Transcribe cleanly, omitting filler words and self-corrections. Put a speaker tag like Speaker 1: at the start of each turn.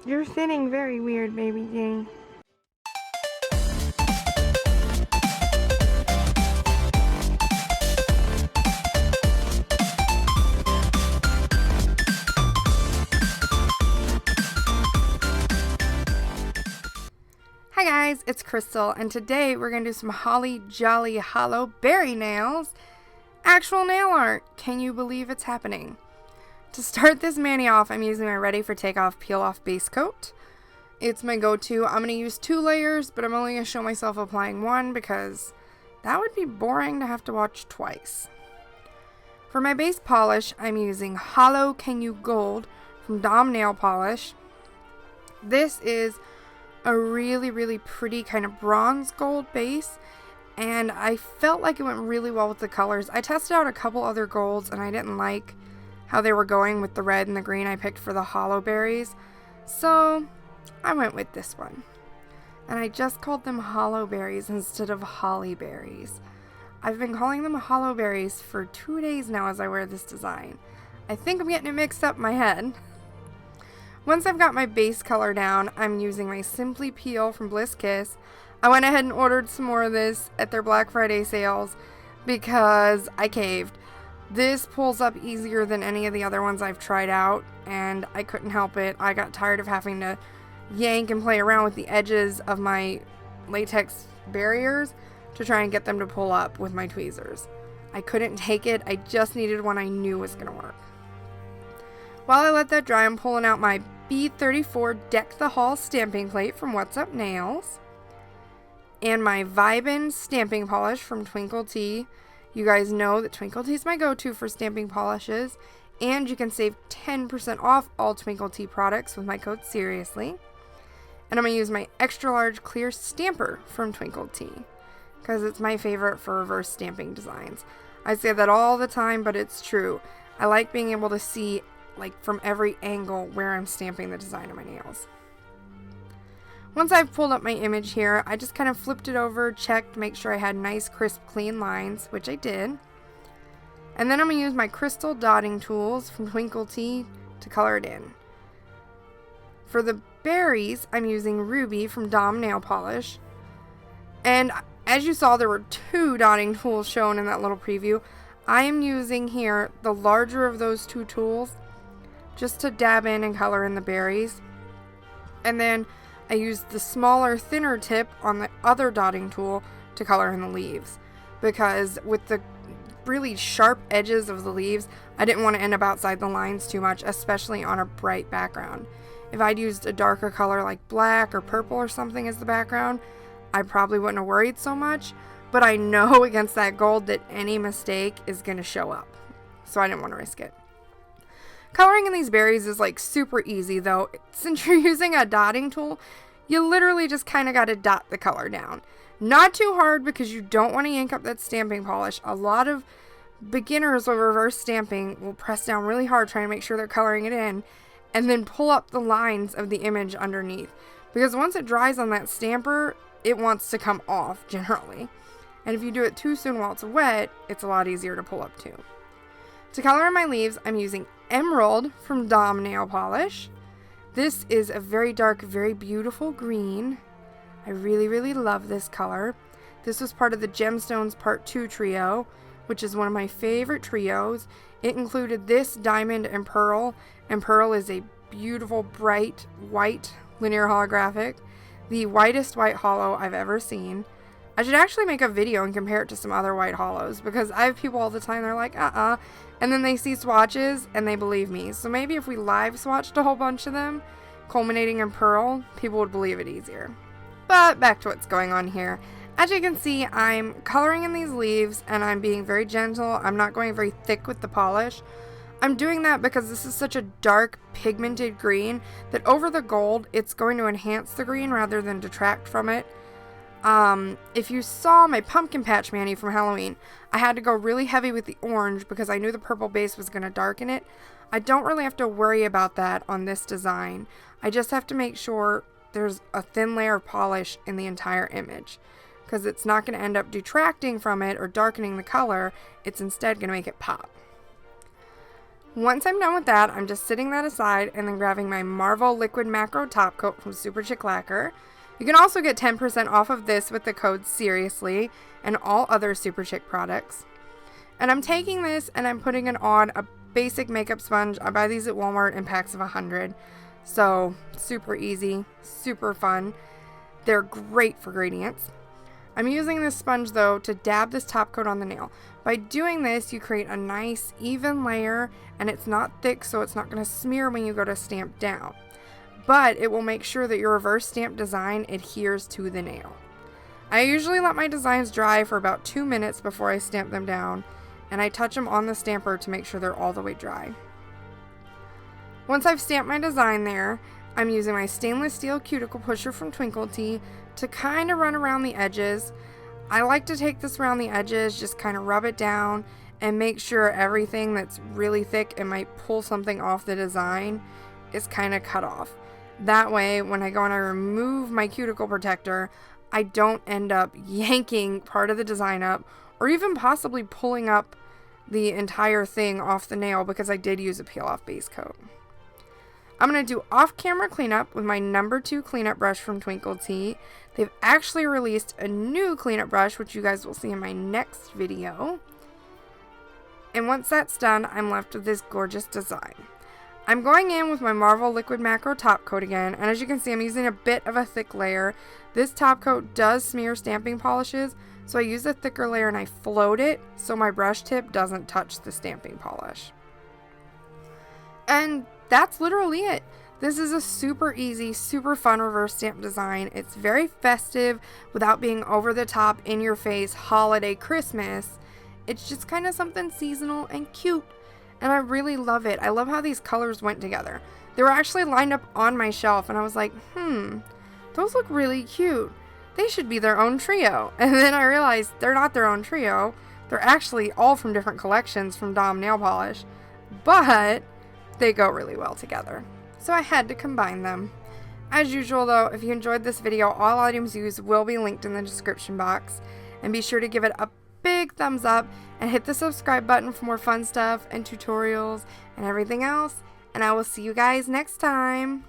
Speaker 1: You're sitting very weird, baby Jane. Hi guys, it's Crystal, and today we're going to do some Holly Jolly Holo berry nails. Actual nail art. Can you believe it's happening? To start this mani off, I'm using my Ready for Takeoff Peel Off Base Coat. It's my go-to. I'm going to use 2 layers, but I'm only going to show myself applying 1 because that would be boring to have to watch twice. For my base polish, I'm using Holo Can You Gold from Dom Nail Polish. This is a really pretty kind of bronze gold base, and I felt like it went really well with the colors. I tested out a couple other golds and I didn't like how they were going with the red and the green I picked for the Holo berries, so I went with this one. And I just called them Holo berries instead of holly berries. I've been calling them Holo berries for 2 days now as I wear this design. I think I'm getting it mixed up in my head. Once I've got my base color down, I'm using my Simply Peel from Bliss Kiss. I went ahead and ordered some more of this at their Black Friday sales because I caved. This pulls up easier than any of the other ones I've tried out, and I couldn't help it. I got tired of having to yank and play around with the edges of my latex barriers to try and get them to pull up with my tweezers. I couldn't take it. I just needed one I knew was going to work. While I let that dry, I'm pulling out my B34 Deck the Hall stamping plate from What's Up Nails and my Vibin stamping polish from Twinkled-T. You guys know that Twinkled-T is my go-to for stamping polishes, and you can save 10% off all Twinkled-T products with my code SERIOUSLY. And I'm going to use my extra large clear stamper from Twinkled-T because it's my favorite for reverse stamping designs. I say that all the time, but it's true. I like being able to see like from every angle where I'm stamping the design of my nails. Once I've pulled up my image here, I just kind of flipped it over, checked, make sure I had nice, crisp, clean lines, which I did. And then I'm going to use my crystal dotting tools from Twinkled-T to color it in. For the berries, I'm using Ruby from Dom Nail Polish. And as you saw, there were 2 dotting tools shown in that little preview. I am using here the larger of those 2 tools just to dab in and color in the berries. And then I used the smaller, thinner tip on the other dotting tool to color in the leaves, because with the really sharp edges of the leaves, I didn't want to end up outside the lines too much, especially on a bright background. If I'd used a darker color like black or purple or something as the background, I probably wouldn't have worried so much, but I know against that gold that any mistake is going to show up, so I didn't want to risk it. Coloring in these berries is like super easy though. Since you're using a dotting tool, you literally just kind of got to dot the color down. Not too hard because you don't want to yank up that stamping polish. A lot of beginners with reverse stamping will press down really hard trying to make sure they're coloring it in and then pull up the lines of the image underneath. Because once it dries on that stamper, it wants to come off generally. And if you do it too soon while it's wet, it's a lot easier to pull up too. To color in my leaves, I'm using Emerald from Dom Nail Polish. This is a very dark, very beautiful green. I really love this color. This was part of the Gemstones Part 2 trio, which is one of my favorite trios. It included this diamond and pearl is a beautiful, bright, white linear holographic. The whitest white holo I've ever seen. I should actually make a video and compare it to some other white holos, because I have people all the time, they're like, and then they see swatches and they believe me. So maybe if we live swatched a whole bunch of them, culminating in pearl, people would believe it easier. But back to what's going on here. As you can see, I'm coloring in these leaves and I'm being very gentle. I'm not going very thick with the polish. I'm doing that because this is such a dark pigmented green that over the gold, it's going to enhance the green rather than detract from it. If you saw my pumpkin patch mani from Halloween, I had to go really heavy with the orange because I knew the purple base was going to darken it. I don't really have to worry about that on this design. I just have to make sure there's a thin layer of polish in the entire image, because it's not going to end up detracting from it or darkening the color. It's instead going to make it pop. Once I'm done with that, I'm just setting that aside and then grabbing my Marvel Liquid Macro Top Coat from Superchic Lacquer. You can also get 10% off of this with the code SERIOUSLY and all other Superchic products. And I'm taking this and I'm putting it on a basic makeup sponge. I buy these at Walmart in packs of 100. So super easy, super fun. They're great for gradients. I'm using this sponge though to dab this top coat on the nail. By doing this, you create a nice even layer and it's not thick, so it's not going to smear when you go to stamp down. But it will make sure that your reverse stamp design adheres to the nail. I usually let my designs dry for about 2 minutes before I stamp them down, and I touch them on the stamper to make sure they're all the way dry. Once I've stamped my design there, I'm using my stainless steel cuticle pusher from Twinkled-T to kind of run around the edges. I like to take this around the edges, just kind of rub it down and make sure everything that's really thick and might pull something off the design is kind of cut off. That way, when I go and I remove my cuticle protector, I don't end up yanking part of the design up or even possibly pulling up the entire thing off the nail because I did use a peel-off base coat. I'm going to do off-camera cleanup with my number 2 cleanup brush from Twinkled-T. They've actually released a new cleanup brush, which you guys will see in my next video. And once that's done, I'm left with this gorgeous design. I'm going in with my Marvel Liquid Macro Top Coat again, and as you can see, I'm using a bit of a thick layer. This top coat does smear stamping polishes, so I use a thicker layer and I float it so my brush tip doesn't touch the stamping polish. And that's literally it. This is a super easy, super fun reverse stamp design. It's very festive without being over the top, in your face, holiday, Christmas. It's just kind of something seasonal and cute. And I really love it. I love how these colors went together. They were actually lined up on my shelf and I was like, those look really cute. They should be their own trio. And then I realized they're not their own trio. They're actually all from different collections from Dom Nail Polish. But they go really well together. So I had to combine them. As usual though, if you enjoyed this video, all items used will be linked in the description box. And be sure to give it a big thumbs up and hit the subscribe button for more fun stuff and tutorials and everything else. And I will see you guys next time.